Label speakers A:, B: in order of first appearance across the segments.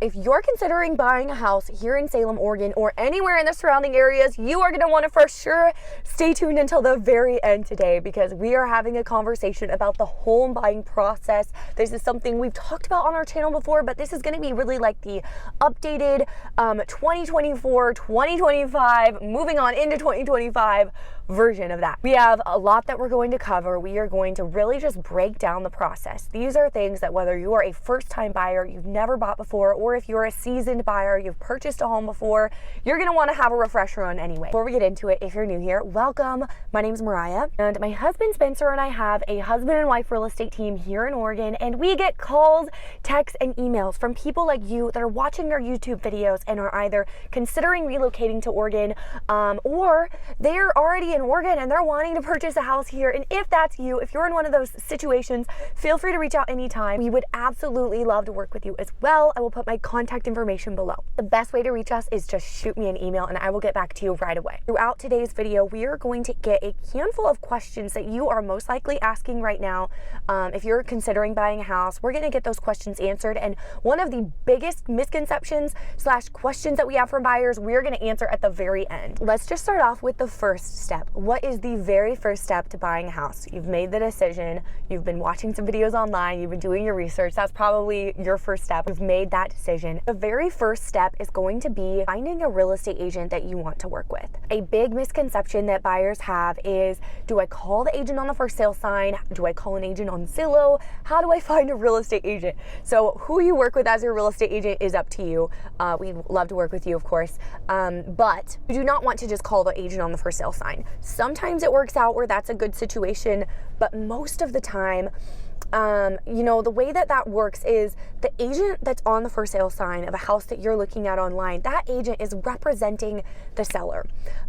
A: If you're considering buying a house here in Salem, Oregon, or anywhere in the surrounding areas, you are going to want to for sure stay tuned until the very end today, because we are having a conversation about the home buying process. This is something we've talked about on our channel before, but this is going to be really like the updated 2024, 2025, moving on into 2025 version of that. We have a lot that we're going to cover. We are going to really just break down the process. These are things that whether you are a first-time buyer, you've never bought before, or if you're a seasoned buyer, you've purchased a home before, you're going to want to have a refresher on anyway. Before we get into it, if you're new here, welcome. My name's Mariah, and my husband Spencer and I have a husband and wife real estate team here in Oregon, and we get calls, texts, and emails from people like you that are watching our YouTube videos and are either considering relocating to Oregon, or they're already in Oregon and they're wanting to purchase a house here. And if that's you, if you're in one of those situations, feel free to reach out anytime. We would absolutely love to work with you as well. I will put my contact information below. The best way to reach us is just shoot me an email and I will get back to you right away. Throughout today's video, we are going to get a handful of questions that you are most likely asking right now. If you're considering buying a house, we're going to get those questions answered. And one of the biggest misconceptions / questions that we have from buyers, we're going to answer at the very end. Let's just start off with the first step. What is the very first step to buying a house? You've made the decision. You've been watching some videos online. You've been doing your research. That's probably your first step. You've made that decision. The very first step is going to be finding a real estate agent that you want to work with. A big misconception that buyers have is, do I call the agent on the for sale sign? Do I call an agent on Zillow? How do I find a real estate agent? So who you work with as your real estate agent is up to you. We'd love to work with you, of course. But you do not want to just call the agent on the for sale sign. Sometimes it works out where that's a good situation, but most of the time, the way that works is the agent that's on the for sale sign of a house that you're looking at online, that agent is representing the seller.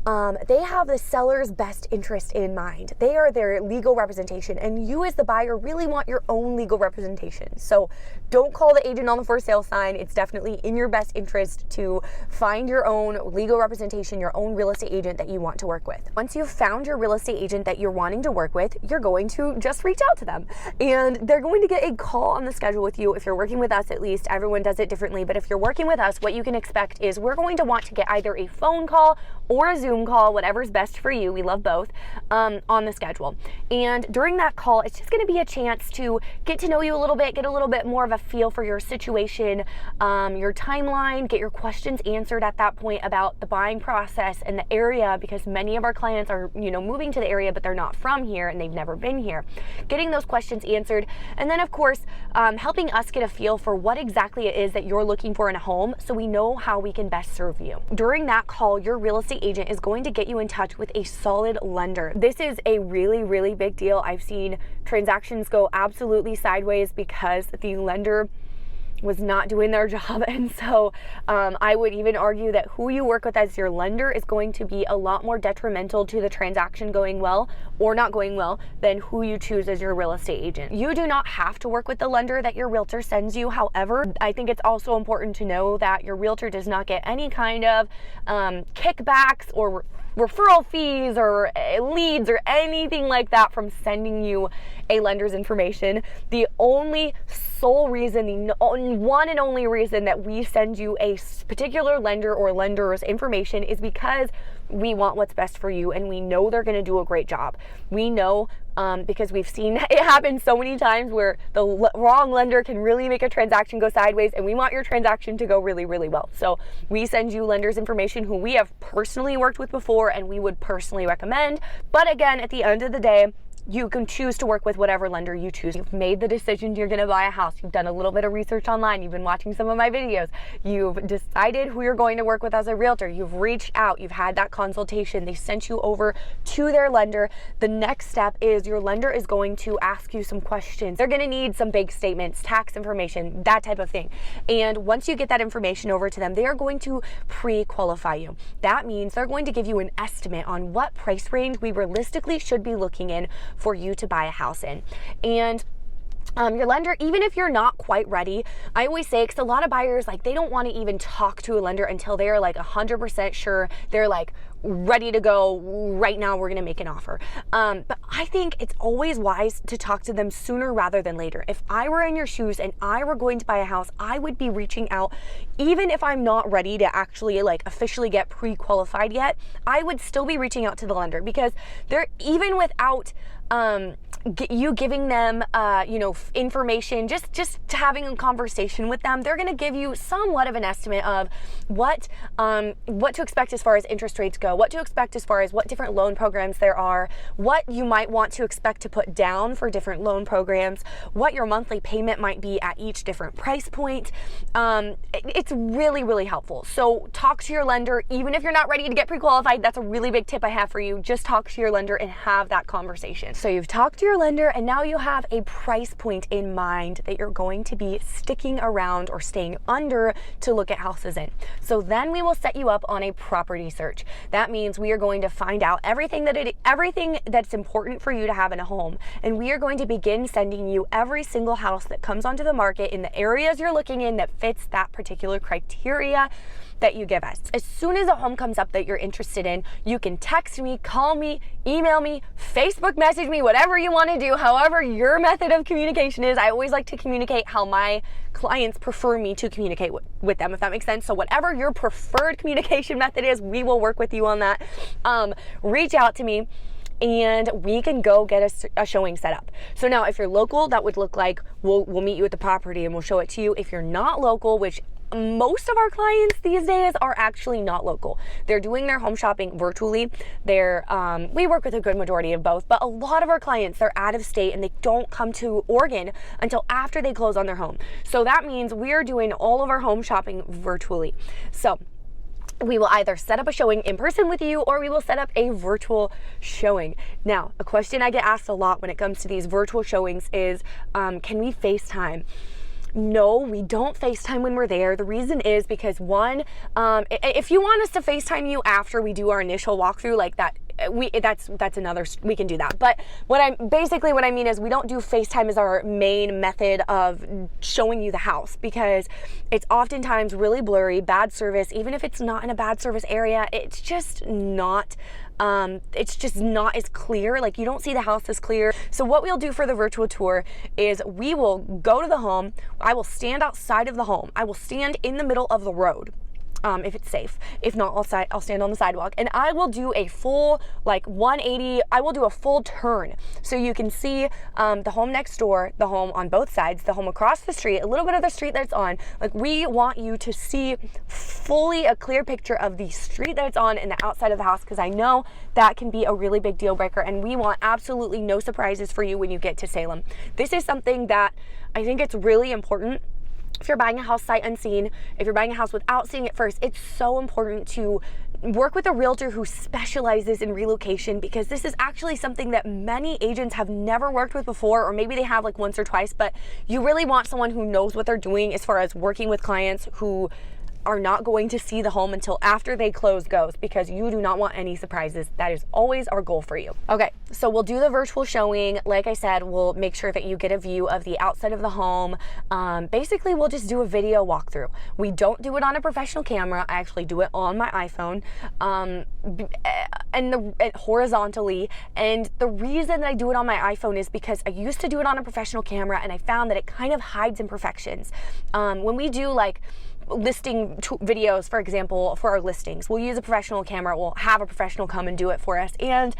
A: They have the seller's best interest in mind. They are their legal representation, and you as the buyer really want your own legal representation. So don't call the agent on the for sale sign. It's definitely in your best interest to find your own legal representation, your own real estate agent that you want to work with. Once you've found your real estate agent that you're wanting to work with, you're going to just reach out to them, and they're going to get a call on the schedule with you. If you're working with us, at least, everyone does it differently, but if you're working with us, what you can expect is we're going to want to get either a phone call or a Zoom call, whatever's best for you. We love both, on the schedule. And during that call, it's just going to be a chance to get to know you a little bit, get a little bit more of a feel for your situation, your timeline, get your questions answered at that point about the buying process and the area, because many of our clients are, moving to the area, but they're not from here and they've never been here. Getting those questions answered, and then of course, helping us get a feel for what exactly it is that you're looking for in a home, so we know how we can best serve you. During that call, your real estate agent is going to get you in touch with a solid lender. This is a really, really big deal. I've seen transactions go absolutely sideways because the lender was not doing their job. And so I would even argue that who you work with as your lender is going to be a lot more detrimental to the transaction going well or not going well than who you choose as your real estate agent. You do not have to work with the lender that your realtor sends you. However, I think it's also important to know that your realtor does not get any kind of kickbacks or referral fees or leads or anything like that from sending you a lender's information. The only sole reason, the one and only reason that we send you a particular lender or lender's information is because we want what's best for you, and we know they're going to do a great job. We know because we've seen it happen so many times where the wrong lender can really make a transaction go sideways, and we want your transaction to go really, really well. So we send you lenders information who we have personally worked with before and we would personally recommend. But again, at the end of the day, you can choose to work with whatever lender you choose. You've made the decision you're going to buy a house. You've done a little bit of research online. You've been watching some of my videos. You've decided who you're going to work with as a realtor. You've reached out. You've had that consultation. They sent you over to their lender. The next step is your lender is going to ask you some questions. They're going to need some bank statements, tax information, that type of thing. And once you get that information over to them, they are going to pre-qualify you. That means they're going to give you an estimate on what price range we realistically should be looking in for you to buy a house in. And Your lender, even if you're not quite ready, I always say, because a lot of buyers, like, they don't want to even talk to a lender until they're like 100% sure they're like ready to go right now, we're going to make an offer. But I think it's always wise to talk to them sooner rather than later. If I were in your shoes and I were going to buy a house, I would be reaching out, even if I'm not ready to actually like officially get pre-qualified yet, I would still be reaching out to the lender, because they're, even without you giving them, information, just having a conversation with them, they're going to give you somewhat of an estimate of what to expect as far as interest rates go, what to expect as far as what different loan programs there are, what you might want to expect to put down for different loan programs, what your monthly payment might be at each different price point. It's really, really helpful. So talk to your lender, even if you're not ready to get pre-qualified. That's a really big tip I have for you. Just talk to your lender and have that conversation. So you've talked to your lender, and now you have a price point in mind that you're going to be sticking around or staying under to look at houses in. So then we will set you up on a property search. That means we are going to find out everything that's important for you to have in a home, and we are going to begin sending you every single house that comes onto the market in the areas you're looking in that fits that particular criteria that you give us. As soon as a home comes up that you're interested in, you can text me, call me, email me, Facebook message me, whatever you want to do, however your method of communication is. I always like to communicate how my clients prefer me to communicate with them, if that makes sense. So whatever your preferred communication method is, we will work with you on that. Reach out to me, and we can go get a showing set up. So now, if you're local, that would look like we'll meet you at the property and we'll show it to you. If you're not local, which most of our clients these days are actually not local, they're doing their home shopping virtually. We work with a good majority of both, but a lot of our clients, they're out of state and they don't come to Oregon until after they close on their home. So that means we're doing all of our home shopping virtually. So we will either set up a showing in person with you, or we will set up a virtual showing. Now, a question I get asked a lot when it comes to these virtual showings is, can we FaceTime? No, we don't FaceTime when we're there. The reason is because, one, if you want us to FaceTime you after we do our initial walkthrough, like that, that's another, we can do that. But what I mean is, we don't do FaceTime as our main method of showing you the house, because it's oftentimes really blurry, bad service. Even if it's not in a bad service area, it's just not as clear. Like, you don't see the house as clear. So what we'll do for the virtual tour is we will go to the home. I will stand outside of the home. I will stand in the middle of the road. If it's safe. If not, I'll stand on the sidewalk, and I will do a full 180. I will do a full turn, so you can see the home next door, the home on both sides, the home across the street, a little bit of the street that it's on. Like, we want you to see fully a clear picture of the street that it's on and the outside of the house, because I know that can be a really big deal breaker, and we want absolutely no surprises for you when you get to Salem. This is something that I think it's really important. If you're buying a house sight unseen, if you're buying a house without seeing it first, it's so important to work with a realtor who specializes in relocation, because this is actually something that many agents have never worked with before, or maybe they have like once or twice, but you really want someone who knows what they're doing as far as working with clients who are not going to see the home until after they close goes, because you do not want any surprises. That is always our goal for you. Okay, so we'll do the virtual showing. Like I said, we'll make sure that you get a view of the outside of the home. Basically, we'll just do a video walkthrough. We don't do it on a professional camera. I actually do it on my iPhone, and horizontally. And the reason that I do it on my iPhone is because I used to do it on a professional camera, and I found that it kind of hides imperfections. When we do like listing videos, for example, for our listings, we'll use a professional camera. We'll have a professional come and do it for us, and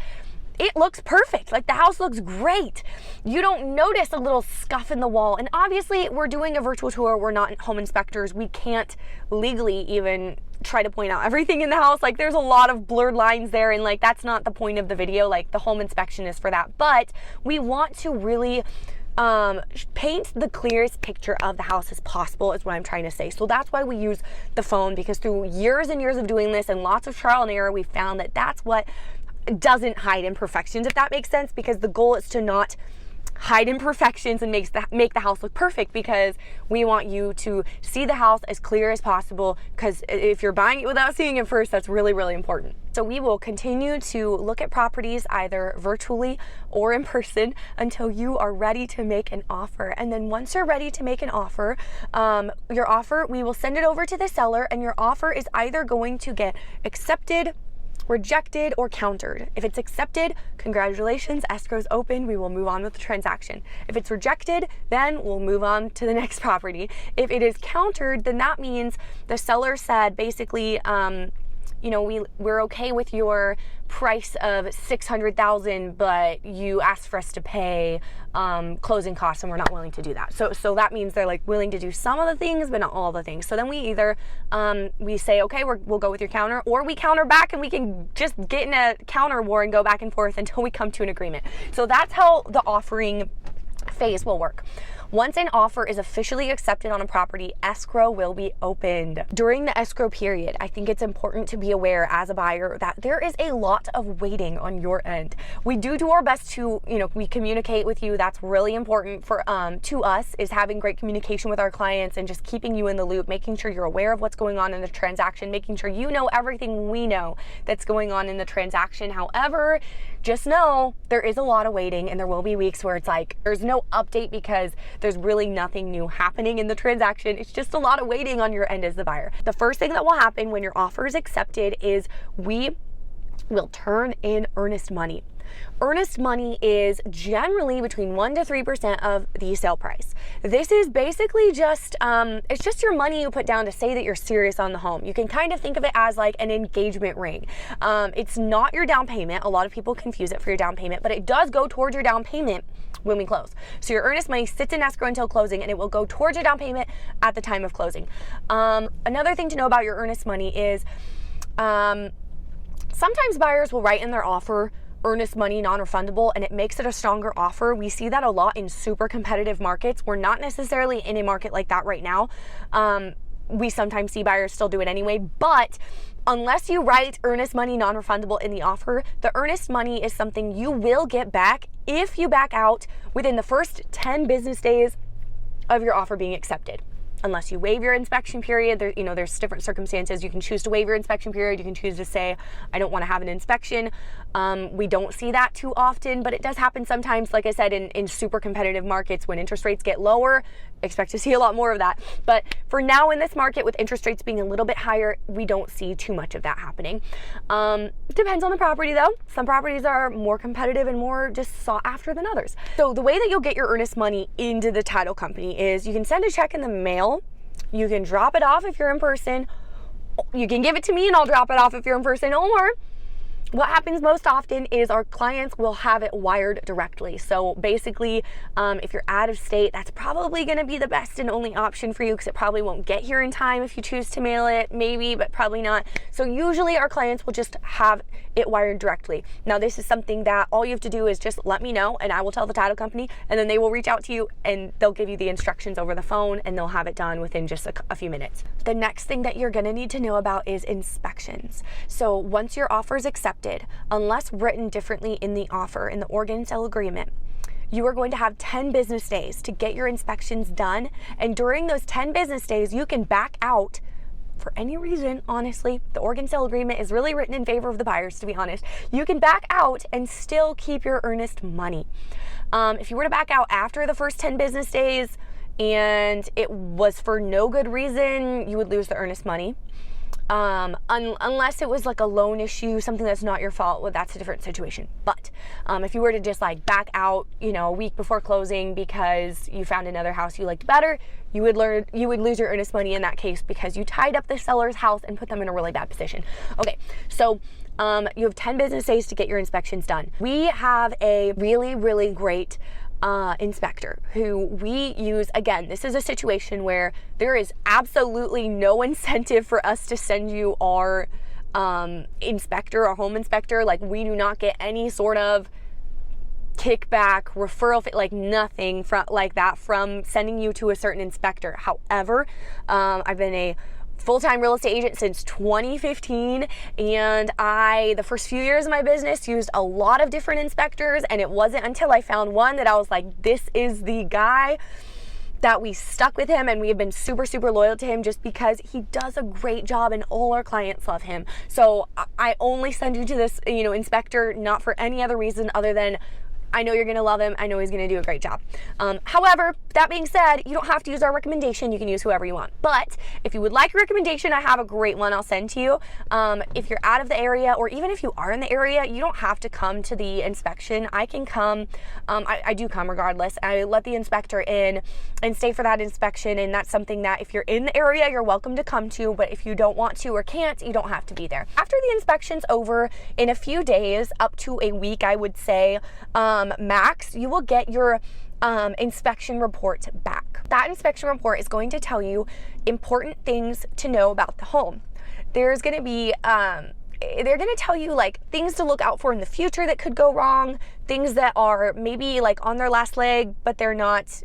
A: it looks perfect. Like, the house looks great. You don't notice a little scuff in the wall. And obviously, we're doing a virtual tour. We're not home inspectors. We can't legally even try to point out everything in the house. Like, there's a lot of blurred lines there, and like, that's not the point of the video. Like, the home inspection is for that. But we want to really paint the clearest picture of the house as possible, is what I'm trying to say. So that's why we use the phone, because through years and years of doing this and lots of trial and error, we found that that's what doesn't hide imperfections, if that makes sense, because the goal is to not hide imperfections and make the house look perfect, because we want you to see the house as clear as possible, because if you're buying it without seeing it first, that's really, really important. So we will continue to look at properties either virtually or in person until you are ready to make an offer. And then once you're ready to make an offer, your offer, we will send it over to the seller, and your offer is either going to get accepted, rejected, or countered. If it's accepted, congratulations, escrow's open, we will move on with the transaction. If it's rejected, then we'll move on to the next property. If it is countered, then that means the seller said basically, we're okay with your price of $600,000, but you asked for us to pay closing costs, and we're not willing to do that. So that means they're like willing to do some of the things, but not all the things. So then we either we say, okay, we'll go with your counter, or we counter back, and we can just get in a counter war and go back and forth until we come to an agreement. So that's how the offering phase will work. Once an offer is officially accepted on a property, escrow will be opened. During the escrow period, I think it's important to be aware as a buyer that there is a lot of waiting on your end. We do our best to, we communicate with you. That's really important for to us, is having great communication with our clients and just keeping you in the loop, making sure you're aware of what's going on in the transaction, making sure you know everything we know that's going on in the transaction. However, just know there is a lot of waiting, and there will be weeks where it's like there's no update because there's really nothing new happening in the transaction. It's just a lot of waiting on your end as the buyer. The first thing that will happen when your offer is accepted is we will turn in earnest money. Earnest money is generally between 1% to 3% of the sale price. This is basically just, it's just your money you put down to say that you're serious on the home. You can kind of think of it as like an engagement ring. It's not your down payment. A lot of people confuse it for your down payment, but it does go towards your down payment when we close. So your earnest money sits in escrow until closing, and it will go towards your down payment at the time of closing. Another thing to know about your earnest money is sometimes buyers will write in their offer earnest money non-refundable, and it makes it a stronger offer. We see that a lot in super competitive markets. We're not necessarily in a market like that right now. We sometimes see buyers still do it anyway, but unless you write earnest money non-refundable in the offer, the earnest money is something you will get back if you back out within the first 10 business days of your offer being accepted. Unless you waive your inspection period, there's different circumstances. You can choose to waive your inspection period. You can choose to say, I don't want to have an inspection. We don't see that too often, but it does happen sometimes. Like I said, in super competitive markets, when interest rates get lower, expect to see a lot more of that. But for now in this market, with interest rates being a little bit higher, we don't see too much of that happening. Depends on the property though. Some properties are more competitive and more just sought after than others. So the way that you'll get your earnest money into the title company is you can send a check in the mail. You can drop it off if you're in person. You can give it to me and I'll drop it off if you're in person, or what happens most often is our clients will have it wired directly. So basically, if you're out of state, that's probably going to be the best and only option for you, because it probably won't get here in time if you choose to mail it, maybe, but probably not. So usually our clients will just have it wired directly. Now, this is something that all you have to do is just let me know, and I will tell the title company, and then they will reach out to you and they'll give you the instructions over the phone, and they'll have it done within just a few minutes. The next thing that you're going to need to know about is inspections. So once your offer is accepted, unless written differently in the offer, in the Oregon sale agreement, you are going to have 10 business days to get your inspections done. And during those 10 business days, you can back out for any reason. Honestly, the Oregon sale agreement is really written in favor of the buyers, to be honest. You can back out and still keep your earnest money. If you were to back out after the first 10 business days and it was for no good reason, you would lose the earnest money. Unless it was like a loan issue, something that's not your fault, well, that's a different situation. But if you were to just like back out, a week before closing because you found another house you liked better, you would lose your earnest money in that case, because you tied up the seller's house and put them in a really bad position. Okay, so you have 10 business days to get your inspections done. We have a really, really great inspector who we use. Again, this is a situation where there is absolutely no incentive for us to send you our inspector, our home inspector. Like, we do not get any sort of kickback, referral, like nothing from like that from sending you to a certain inspector. However, I've been a full-time real estate agent since 2015, and the first few years of my business used a lot of different inspectors, and it wasn't until I found one that I was like, this is the guy, that we stuck with him, and we have been super, super loyal to him just because he does a great job and all our clients love him. So I only send you to this, inspector, not for any other reason other than I know you're going to love him. I know he's going to do a great job. However, that being said, you don't have to use our recommendation. You can use whoever you want. But if you would like a recommendation, I have a great one I'll send to you. If you're out of the area, or even if you are in the area, you don't have to come to the inspection. I can come. I do come regardless. I let the inspector in and stay for that inspection. And that's something that if you're in the area, you're welcome to come to. But if you don't want to or can't, you don't have to be there. After the inspection's over, in a few days, up to a week, I would say, max, you will get your inspection report back. That inspection report is going to tell you important things to know about the home. There's going to be they're going to tell you like things to look out for in the future that could go wrong, things that are maybe like on their last leg but they're not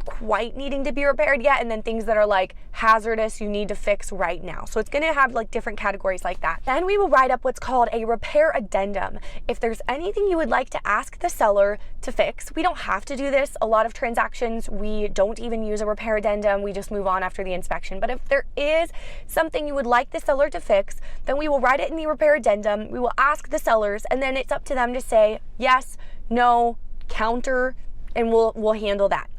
A: quite needing to be repaired yet, and then things that are like hazardous, you need to fix right now. So it's going to have like different categories like that. Then we will write up what's called a repair addendum. If there's anything you would like to ask the seller to fix, we don't have to do this. A lot of transactions, we don't even use a repair addendum. We just move on after the inspection. But if there is something you would like the seller to fix, then we will write it in the repair addendum. We will ask the sellers, and then it's up to them to say yes, no, counter, and we'll handle that.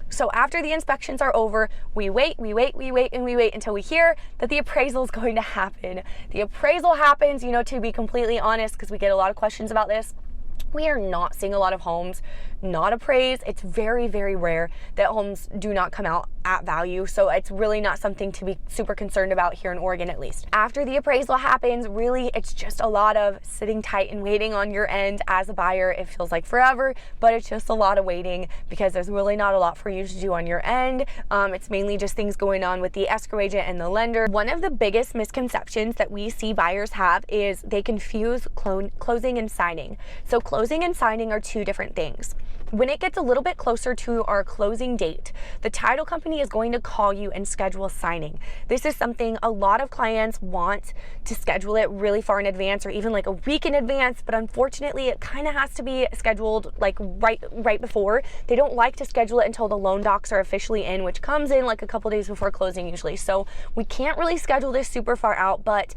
A: So after the inspections are over, we wait until we hear that the appraisal is going to happen. The appraisal happens, to be completely honest, because we get a lot of questions about this. We are not seeing a lot of homes not appraised. It's very, very rare that homes do not come out at value. So it's really not something to be super concerned about here in Oregon, at least. After the appraisal happens, really, it's just a lot of sitting tight and waiting on your end as a buyer. It feels like forever, but it's just a lot of waiting because there's really not a lot for you to do on your end. It's mainly just things going on with the escrow agent and the lender. One of the biggest misconceptions that we see buyers have is they confuse closing and signing. So closing and signing are two different things. When it gets a little bit closer to our closing date, the title company is going to call you and schedule signing. This is something a lot of clients want to schedule it really far in advance, or even like a week in advance, but unfortunately it kind of has to be scheduled like right before. They don't like to schedule it until the loan docs are officially in, which comes in like a couple days before closing usually. So we can't really schedule this super far out, but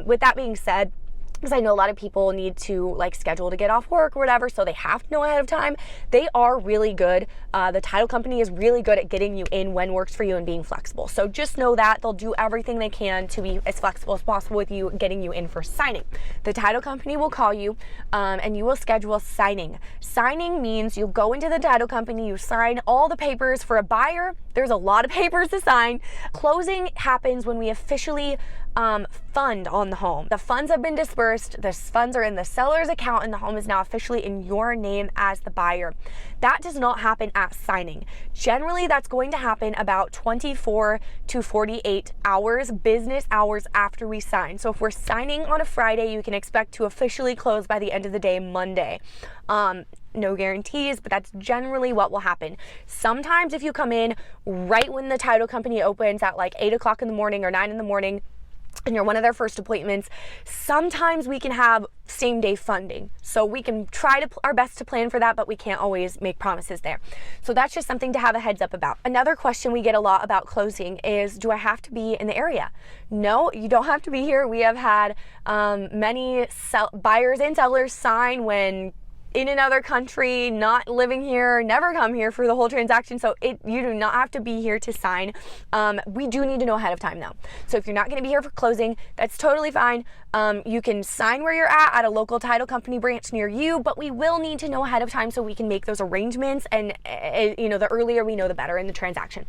A: with that being said, because I know a lot of people need to like schedule to get off work or whatever, so they have to know ahead of time. They are really good. The title company is really good at getting you in when works for you and being flexible. So just know that they'll do everything they can to be as flexible as possible with you, getting you in for signing. The title company will call you and you will schedule signing. Signing means you'll go into the title company, you sign all the papers. For a buyer, there's a lot of papers to sign. Closing happens when we officially fund on the home. The funds have been dispersed, the funds are in the seller's account, and the home is now officially in your name as the buyer. That does not happen at signing. Generally, that's going to happen about 24 to 48 hours, business hours after we sign. So if we're signing on a Friday, you can expect to officially close by the end of the day, Monday. No guarantees, but that's generally what will happen. Sometimes if you come in right when the title company opens at like 8 o'clock in the morning or 9 in the morning, and you're one of their first appointments, sometimes we can have same day funding. So we can try our best to plan for that, but we can't always make promises there. So that's just something to have a heads up about. Another question we get a lot about closing is, do I have to be in the area? No, you don't have to be here. We have had many buyers and sellers sign when in another country, not living here, never come here for the whole transaction. So you do not have to be here to sign. We do need to know ahead of time though. So if you're not gonna be here for closing, that's totally fine. You can sign where you're at a local title company branch near you, but we will need to know ahead of time so we can make those arrangements, and the earlier we know, the better in the transaction.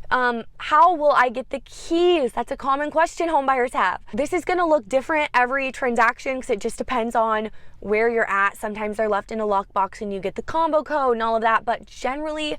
A: How will I get the keys? That's a common question home buyers have. This is gonna look different every transaction because it just depends on where you're at. Sometimes they're left in a lockbox and you get the combo code and all of that, but generally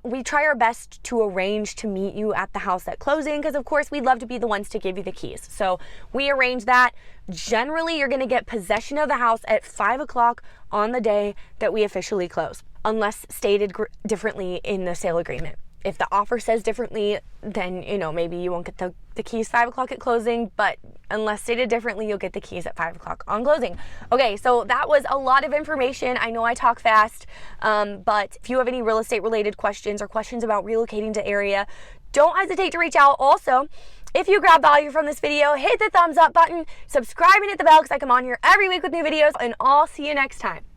A: we try our best to arrange to meet you at the house at closing, because of course we'd love to be the ones to give you the keys. So we arrange that. Generally you're gonna get possession of the house at 5 o'clock on the day that we officially close, unless stated differently in the sale agreement. If the offer says differently, then, you know, maybe you won't get the keys 5 o'clock at closing, but unless stated differently, you'll get the keys at 5 o'clock on closing. Okay, so that was a lot of information. I know I talk fast, but if you have any real estate related questions or questions about relocating to area, don't hesitate to reach out. Also, if you grab value from this video, hit the thumbs up button, subscribe and hit the bell because I come on here every week with new videos, and I'll see you next time.